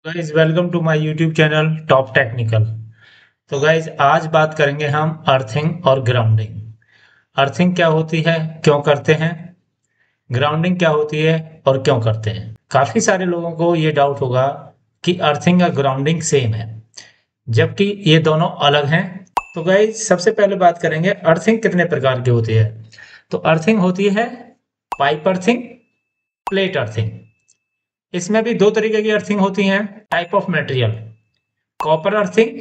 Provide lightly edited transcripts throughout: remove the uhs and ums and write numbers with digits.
Guys welcome to my YouTube channel top technical. तो guys आज बात करेंगे हम अर्थिंग और ग्राउंडिंग। अर्थिंग क्या होती है, क्यों करते हैं? ग्राउंडिंग क्या होती है और क्यों करते हैं? काफी सारे लोगों को ये डाउट होगा कि अर्थिंग और ग्राउंडिंग सेम है, जबकि ये दोनों अलग हैं। तो गाइज सबसे पहले बात करेंगे अर्थिंग कितने प्रकार की होती है। तो अर्थिंग होती है पाइप अर्थिंग, प्लेट अर्थिंग। इसमें भी दो तरीके की अर्थिंग होती हैं, type of material, copper earthing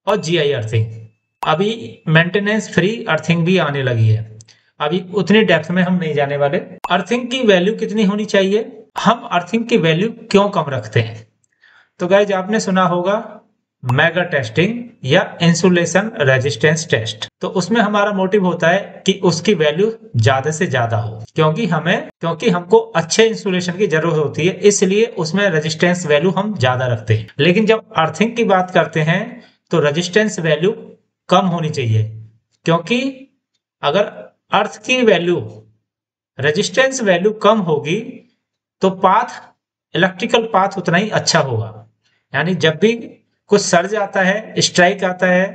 और जीआई अर्थिंग। अभी मेंटेनेंस फ्री अर्थिंग भी आने लगी है, अभी उतनी डेप्थ में हम नहीं जाने वाले। अर्थिंग की वैल्यू कितनी होनी चाहिए, हम अर्थिंग की वैल्यू क्यों कम रखते हैं? तो गाइज आपने सुना होगा मेगा टेस्टिंग या इंसुलेशन रेजिस्टेंस टेस्ट। तो उसमें हमारा मोटिव होता है कि उसकी वैल्यू ज्यादा से ज्यादा हो, क्योंकि हमको अच्छे इंसुलेशन की जरूरत होती है, इसलिए उसमें रेजिस्टेंस वैल्यू हम ज्यादा रखते हैं। लेकिन जब अर्थिंग की बात करते हैं तो रेजिस्टेंस वैल्यू कम होनी चाहिए, क्योंकि अगर अर्थ की वैल्यू रेजिस्टेंस वैल्यू कम होगी तो पाथ, इलेक्ट्रिकल पाथ उतना ही अच्छा होगा। यानी जब भी कुछ सर्ज आता है, स्ट्राइक आता है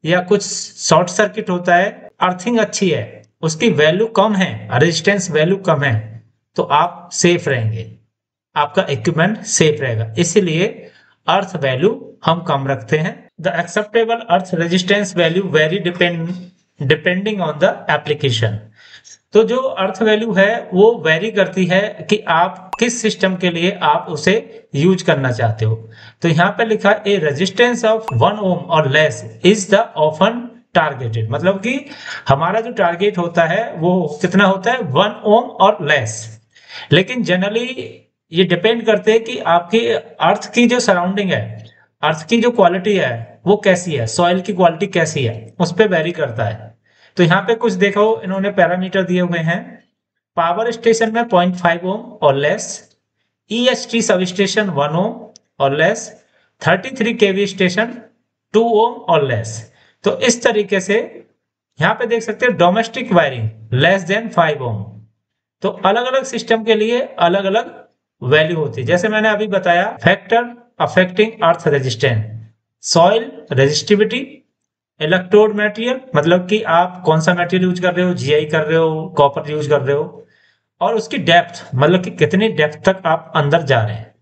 या कुछ शॉर्ट सर्किट होता है, अर्थिंग अच्छी है, उसकी वैल्यू कम है, रेजिस्टेंस वैल्यू कम है, तो आप सेफ रहेंगे, आपका इक्विपमेंट सेफ रहेगा। इसीलिए अर्थ वैल्यू हम कम रखते हैं। The acceptable earth resistance value very depending on the application. तो जो अर्थ वैल्यू है वो वेरी करती है कि आप किस सिस्टम के लिए आप उसे यूज करना चाहते हो। तो यहाँ पे लिखा ए रेजिस्टेंस ऑफ 1 ओम और less is the often targeted, मतलब कि हमारा जो टारगेट होता है वो कितना होता है, 1 ओम और लेस। लेकिन जनरली ये डिपेंड करते हैं कि आपकी अर्थ की जो सराउंडिंग है, अर्थ की जो क्वालिटी है वो कैसी है, सॉइल की क्वालिटी कैसी है, उस पर वेरी करता है। तो यहाँ पे कुछ देखो, इन्होंने पैरामीटर दिए हुए हैं। पावर स्टेशन में 0.5 ओम और लेस, ईएसटी सब स्टेशन 1 ओम और लेस, 33 केवी स्टेशन 2 ओम और लेस। तो इस तरीके से यहाँ पे देख सकते हैं डोमेस्टिक वायरिंग लेस देन 5 ओम। तो अलग अलग सिस्टम के लिए अलग अलग वैल्यू होती है। जैसे मैंने अभी बताया, factor affecting earth resistance, soil resistivity, electrode material, मतलब कि आप कौन सा मटेरियल यूज कर रहे हो, जीआई कर रहे हो, कॉपर यूज कर रहे हो, और उसकी डेप्थ, मतलब कि कितनी डेप्थ तक आप अंदर जा रहे हैं।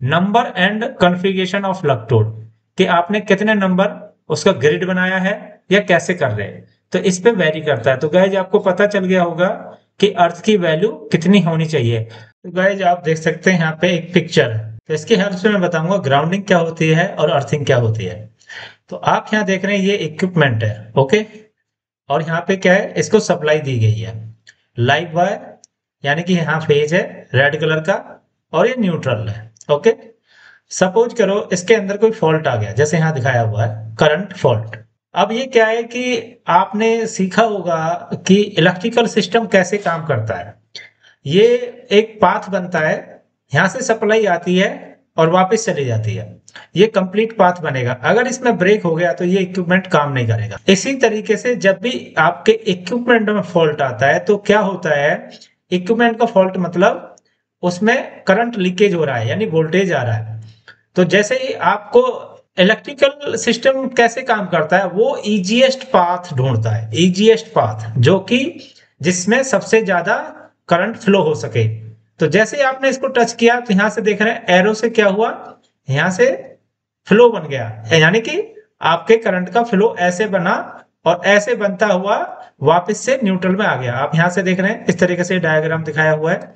Number and configuration of electrode, कि आपने कितने नंबर उसका ग्रिड बनाया है या कैसे कर रहे हैं, तो इस पे वेरी करता है। तो गाइज आपको पता चल गया होगा कि अर्थ की वैल्यू कितनी होनी चाहिए। तो गाइज आप देख सकते हैं यहाँ पे एक पिक्चर है, तो इसके हेल्प से मैं बताऊंगा ग्राउंडिंग क्या होती है और अर्थिंग क्या होती है। तो आप यहाँ देख रहे हैं ये इक्विपमेंट है, ओके, और यहाँ पे क्या है, इसको सप्लाई दी गई है लाइव वायर, यानी कि यहाँ फेज है रेड कलर का और ये न्यूट्रल है, ओके। सपोज करो इसके अंदर कोई फॉल्ट आ गया, जैसे यहाँ दिखाया हुआ है करंट फॉल्ट। अब ये क्या है कि आपने सीखा होगा कि इलेक्ट्रिकल सिस्टम कैसे काम करता है। ये एक पाथ बनता है, यहाँ से सप्लाई आती है और वापस चली जाती है, ये कंप्लीट पाथ बनेगा। अगर इसमें ब्रेक हो गया तो ये इक्विपमेंट काम नहीं करेगा। इसी तरीके से जब भी आपके इक्विपमेंट में फॉल्ट आता है तो क्या होता है, इक्विपमेंट का फॉल्ट मतलब उसमें करंट लीकेज हो रहा है, यानी वोल्टेज आ रहा है। तो जैसे ही आपको इलेक्ट्रिकल सिस्टम कैसे काम करता है, वो इजीएस्ट पाथ ढूंढता है, इजीएस्ट पाथ जो कि जिसमें सबसे ज्यादा करंट फ्लो हो सके। तो जैसे ही आपने इसको टच किया तो यहां से देख रहे हैं एरो से क्या हुआ, यहां से फ्लो बन गया, यानी कि आपके करंट का फ्लो ऐसे बना और ऐसे बनता हुआ वापस से न्यूट्रल में आ गया। आप यहां से देख रहे हैं इस तरीके से डायग्राम दिखाया हुआ है।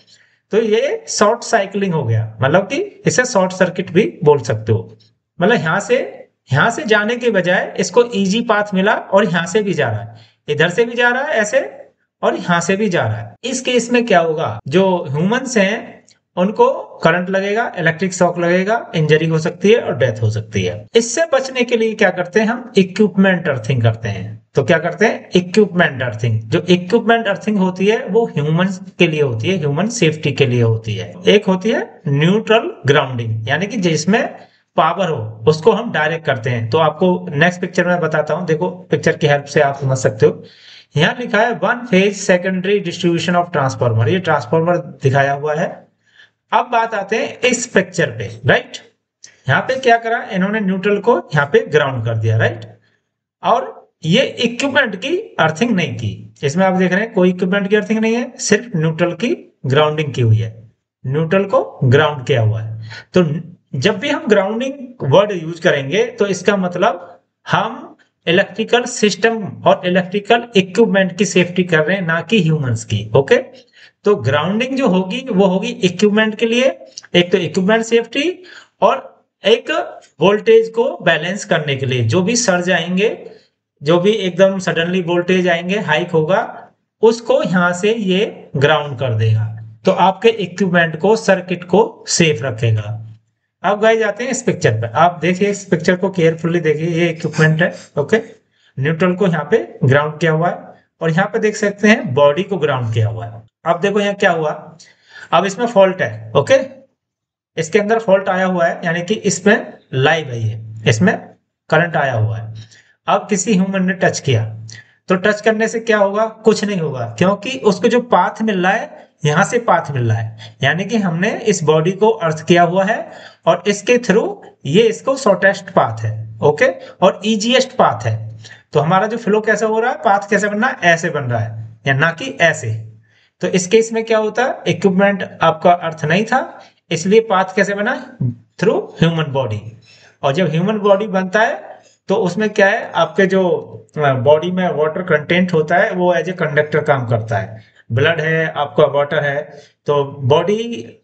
तो ये शॉर्ट साइकिलिंग हो गया, मतलब कि इसे शॉर्ट सर्किट भी बोल सकते हो। मतलब यहां से जाने के बजाय इसको इजी पाथ मिला और यहां से भी जा रहा है, इधर से भी जा रहा है ऐसे, और यहां से भी जा रहा है। इस केस में क्या होगा, जो ह्यूमंस हैं उनको करंट लगेगा, इलेक्ट्रिक शॉक लगेगा, इंजरी हो सकती है और डेथ हो सकती है। इससे बचने के लिए क्या करते हैं, हम इक्विपमेंट अर्थिंग करते हैं। तो क्या करते हैं, इक्विपमेंट अर्थिंग। जो इक्विपमेंट अर्थिंग होती है वो ह्यूमन के लिए होती है, ह्यूमन सेफ्टी के लिए होती है। एक होती है न्यूट्रल ग्राउंडिंग, यानी कि जिसमें पावर हो उसको हम डायरेक्ट करते हैं। तो आपको नेक्स्ट पिक्चर में बताता हूं, देखो पिक्चर की हेल्प से आप समझ सकते हो। यहाँ लिखा है one phase secondary distribution of transformer, ये ट्रांसफार्मर दिखाया हुआ है। अब बात आते हैं इस पिक्चर पे, राइट। यहाँ पे क्या करा इन्होंने, न्यूट्रल को यहाँ पे ग्राउंड कर दिया, राइट। और ये इक्विपमेंट की अर्थिंग नहीं की, इसमें आप देख रहे हैं कोई इक्विपमेंट की अर्थिंग नहीं है, सिर्फ न्यूट्रल की ग्राउंडिंग की हुई है, न्यूट्रल को ग्राउंड किया हुआ है। तो जब भी हम ग्राउंडिंग वर्ड यूज करेंगे तो इसका मतलब हम इलेक्ट्रिकल सिस्टम और इलेक्ट्रिकल इक्विपमेंट की सेफ्टी कर रहे हैं, ना कि ह्यूमंस की। ओके, तो ग्राउंडिंग जो होगी वो होगी इक्विपमेंट के लिए, एक तो इक्विपमेंट सेफ्टी और एक वोल्टेज को बैलेंस करने के लिए, जो भी सर्ज आएंगे, जो भी एकदम सडनली वोल्टेज आएंगे, हाइक होगा, उसको यहां से ये ग्राउंड कर देगा, तो आपके इक्विपमेंट को, सर्किट को सेफ रखेगा। अब गाइस आते हैं इस पिक्चर पे, आप देखिए इस पिक्चर को केयरफुली देखिए, ये इक्विपमेंट है। ओके, न्यूट्रल को यहाँ पे ग्राउंड किया हुआ है और यहाँ पे देख सकते हैं बॉडी को ग्राउंड किया हुआ है। अब देखो यहाँ क्या हुआ, अब इसमें फॉल्ट है। ओके, इसके अंदर फॉल्ट आया हुआ है, यानी कि इसमें लाइव है, ये इसमें करंट आया हुआ है। अब किसी ह्यूमन ने टच किया, तो टच करने से क्या होगा, कुछ नहीं होगा, क्योंकि उसको जो पाथ मिल रहा है, यहां से पाथ मिल रहा है, यानी कि हमने इस बॉडी को अर्थ किया हुआ है और इसके थ्रू ये इसको शॉर्टेस्ट पाथ है। ओके, और इजीएस्ट पाथ है। तो हमारा जो फ्लो कैसे हो रहा है, पाथ कैसे बन रहा है, ऐसे बन रहा है, या ना कि ऐसे। तो इस केस में क्या होता है, इक्विपमेंट आपका अर्थ नहीं था, इसलिए पाथ कैसे बना, थ्रू ह्यूमन बॉडी। और जब ह्यूमन बॉडी बनता है तो उसमें क्या है, आपके जो बॉडी में वाटर कंटेंट होता है वो एज ए कंडक्टर काम करता है। ब्लड है, आपका वाटर है, तो बॉडी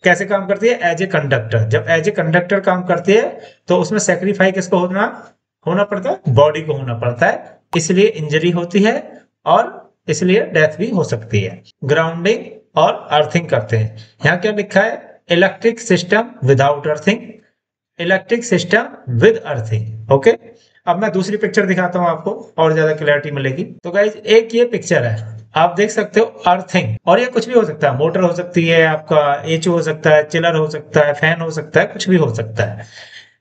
कैसे काम करती है, एज ए कंडक्टर। जब एज ए कंडक्टर काम करती है तो उसमें सेक्रीफाई किसको होना पड़ता है, बॉडी को होना पड़ता है, इसलिए इंजरी होती है और इसलिए डेथ भी हो सकती है। ग्राउंडिंग और अर्थिंग करते हैं। यहाँ क्या लिखा है, electric system without earthing, electric system with earthing. Okay, अब मैं दूसरी पिक्चर दिखाता हूं आपको और ज्यादा क्लैरिटी मिलेगी। तो गाइज एक ये पिक्चर है, आप देख सकते हो अर्थिंग, और ये कुछ भी हो सकता है, मोटर हो सकती है, आपका एच हो सकता है, चिलर हो सकता है, फैन हो सकता है, कुछ भी हो सकता है।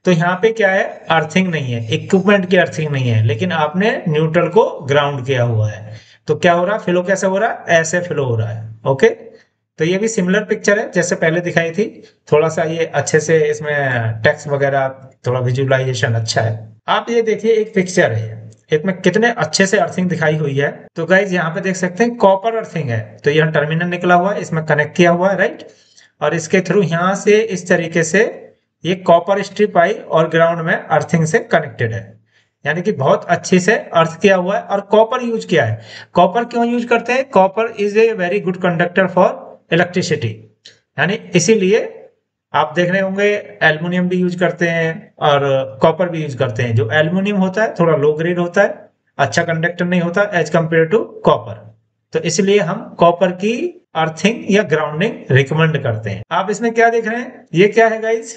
तो यहाँ पे क्या है, अर्थिंग नहीं है, इक्विपमेंट की अर्थिंग नहीं है, लेकिन आपने न्यूट्रल को ग्राउंड किया हुआ है। तो क्या हो रहा है, फ्लो कैसे हो रहा है, ऐसे फ्लो हो रहा है। ओके, तो ये भी सिमिलर पिक्चर है जैसे पहले दिखाई थी, थोड़ा सा ये अच्छे से इसमें टेक्स्ट वगैरह, थोड़ा विजुअलाइजेशन अच्छा है। आप ये देखिए एक पिक्चर है, इसमें कितने अच्छे से अर्थिंग दिखाई हुई है। तो गाइज यहाँ पे देख सकते हैं कॉपर अर्थिंग है, तो यह टर्मिनल निकला हुआ है, इसमें कनेक्ट किया हुआ है, राइट। और इसके थ्रू यहाँ से इस तरीके से ये कॉपर स्ट्रिप आई और ग्राउंड में अर्थिंग से कनेक्टेड है, यानी कि बहुत अच्छे से अर्थ किया हुआ है। और कॉपर यूज किया है, कॉपर क्यों यूज करते हैं, copper is a very good conductor for electricity, यानी इसीलिए आप देख रहे होंगे एल्युमिनियम भी यूज करते हैं और कॉपर भी यूज करते हैं। जो एल्युमिनियम होता है थोड़ा लो ग्रेड होता है, अच्छा कंडक्टर नहीं होता एज कंपेयर टू कॉपर, तो इसलिए हम कॉपर की अर्थिंग या ग्राउंडिंग रिकमेंड करते हैं। आप इसमें क्या देख रहे हैं, ये क्या है गाइज,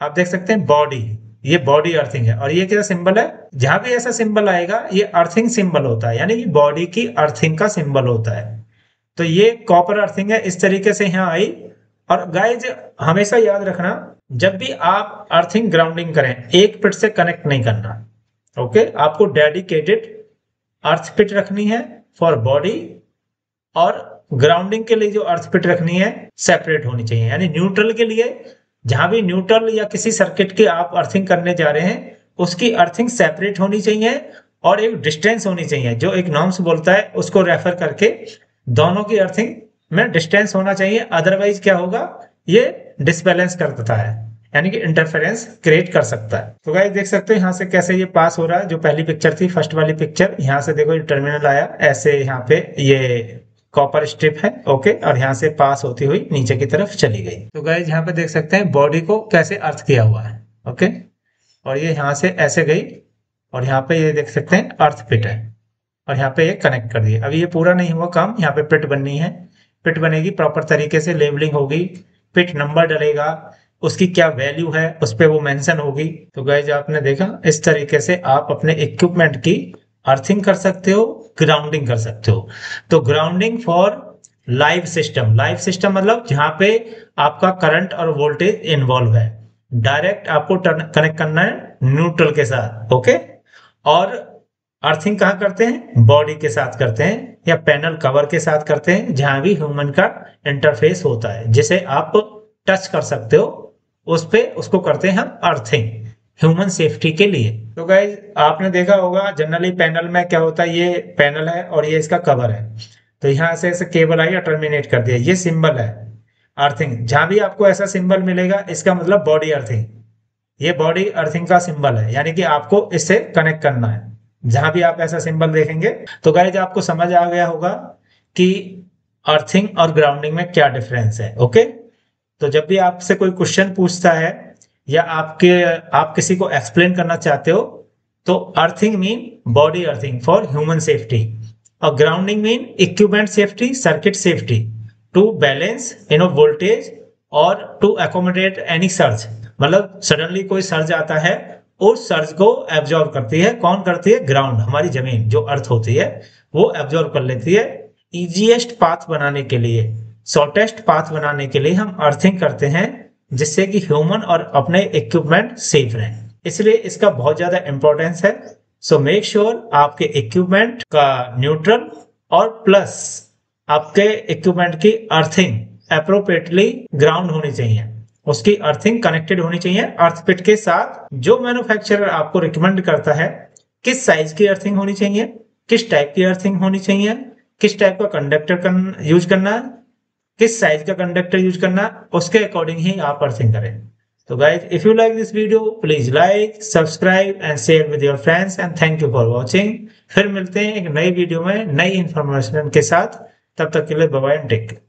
आप देख सकते हैं बॉडी, ये बॉडी अर्थिंग है। और ये क्या सिंबल है, जहां भी ऐसा सिंबल आएगा ये अर्थिंग सिंबल होता है, यानी कि बॉडी की अर्थिंग का सिंबल होता है। तो ये कॉपर अर्थिंग है, इस तरीके से यहाँ आई। और गाइज हमेशा याद रखना, जब भी आप अर्थिंग ग्राउंडिंग करें, एक पिट से कनेक्ट नहीं करना। ओके, आपको डेडिकेटेड अर्थ पिट रखनी है फॉर बॉडी, और ग्राउंडिंग के लिए जो अर्थ पिट रखनी है सेपरेट होनी चाहिए। यानी न्यूट्रल के लिए, जहां भी न्यूट्रल या किसी सर्किट की आप अर्थिंग करने जा रहे हैं, उसकी अर्थिंग सेपरेट होनी चाहिए और एक डिस्टेंस होनी चाहिए, जो एक नॉर्म्स बोलता है उसको रेफर करके दोनों की अर्थिंग में डिस्टेंस होना चाहिए। अदरवाइज क्या होगा, ये डिसबैलेंस कर देता है, यानी कि इंटरफेरेंस क्रिएट कर सकता है। तो गाइस देख सकते हो यहाँ से कैसे ये पास हो रहा है। जो पहली पिक्चर थी, फर्स्ट वाली पिक्चर, यहाँ से देखो ये टर्मिनल आया, ऐसे यहाँ पे ये कॉपर स्ट्रिप है। ओके, और यहाँ से पास होती हुई नीचे की तरफ चली गई। तो गाइस यहाँ पे देख सकते हैं बॉडी को कैसे अर्थ किया हुआ है। ओके, और ये यहाँ से ऐसे गई और यहाँ पे ये देख सकते हैं अर्थ पिट है, और यहाँ पे ये कनेक्ट कर दिया। अभी ये पूरा नहीं हुआ काम, यहाँ पे पिट बननी है, पिट बनेगी प्रॉपर तरीके से, लेबलिंग होगी, पिट नंबर डलेगा, उसकी क्या वैल्यू है उस पर वो मेंशन होगी। तो गाइज आपने देखा, इस तरीके से आप अपने इक्विपमेंट की अर्थिंग कर सकते हो, ग्राउंडिंग कर सकते हो। तो grounding for live system, live system मतलब जहां पे आपका करंट और वोल्टेज इन्वॉल्व है, डायरेक्ट आपको कनेक्ट करना है न्यूट्रल के साथ। ओके, और अर्थिंग कहाँ करते हैं, बॉडी के साथ करते हैं या पैनल कवर के साथ करते हैं, जहां भी ह्यूमन का इंटरफेस होता है, जिसे आप टच कर सकते हो, उस पे उसको करते हैं हम अर्थिंग। ह्यूमन सेफ्टी के लिए। तो गाइज आपने देखा होगा जनरली पैनल में क्या होता है, ये पैनल है और ये इसका कवर है, तो यहाँ से ऐसे केबल आई और टर्मिनेट कर दिया, ये सिंबल है अर्थिंग। जहां भी आपको ऐसा सिंबल मिलेगा इसका मतलब बॉडी अर्थिंग, ये बॉडी अर्थिंग का सिंबल है, यानी कि आपको इससे कनेक्ट करना है जहां भी आप ऐसा सिंबल देखेंगे। तो गाइज आपको समझ आ गया होगा कि अर्थिंग और ग्राउंडिंग में क्या डिफरेंस है। ओके, तो जब भी आपसे कोई क्वेश्चन पूछता है या आप किसी को एक्सप्लेन करना चाहते हो, तो earthing mean body earthing for human safety और grounding mean equipment safety, circuit safety to balance voltage और टू अकोमोडेट एनी सर्ज। मतलब सडनली कोई सर्ज आता है, उस सर्ज को एब्जॉर्ब करती है, कौन करती है? ग्राउंड, हमारी जमीन जो अर्थ होती है वो एब्जॉर्ब कर लेती है। इजीएस्ट पाथ बनाने के लिए, शॉर्टेस्ट पाथ बनाने के लिए हम अर्थिंग करते हैं, जिससे कि ह्यूमन और अपने इक्विपमेंट सेफ रहें। इसलिए इसका बहुत ज्यादा इंपॉर्टेंस है। सो मेक श्योर आपके इक्विपमेंट का न्यूट्रल और प्लस आपके इक्विपमेंट की अर्थिंग अप्रोप्रिएटली ग्राउंड होनी चाहिए, उसकी अर्थिंग कनेक्टेड होनी चाहिए अर्थ पिट के साथ। जो मैन्युफैक्चरर आपको रिकमेंड करता है किस साइज की अर्थिंग होनी चाहिए, किस टाइप की अर्थिंग होनी चाहिए, किस टाइप का कंडक्टर यूज करना है, किस साइज का कंडक्टर यूज करना है, उसके अकॉर्डिंग ही आप अर्थिंग करें। तो guys if you like this video please like, subscribe and share with your friends and thank you for watching. फिर मिलते हैं एक नई वीडियो में नई इंफॉर्मेशन के साथ, तब तक के लिए bye bye and take care.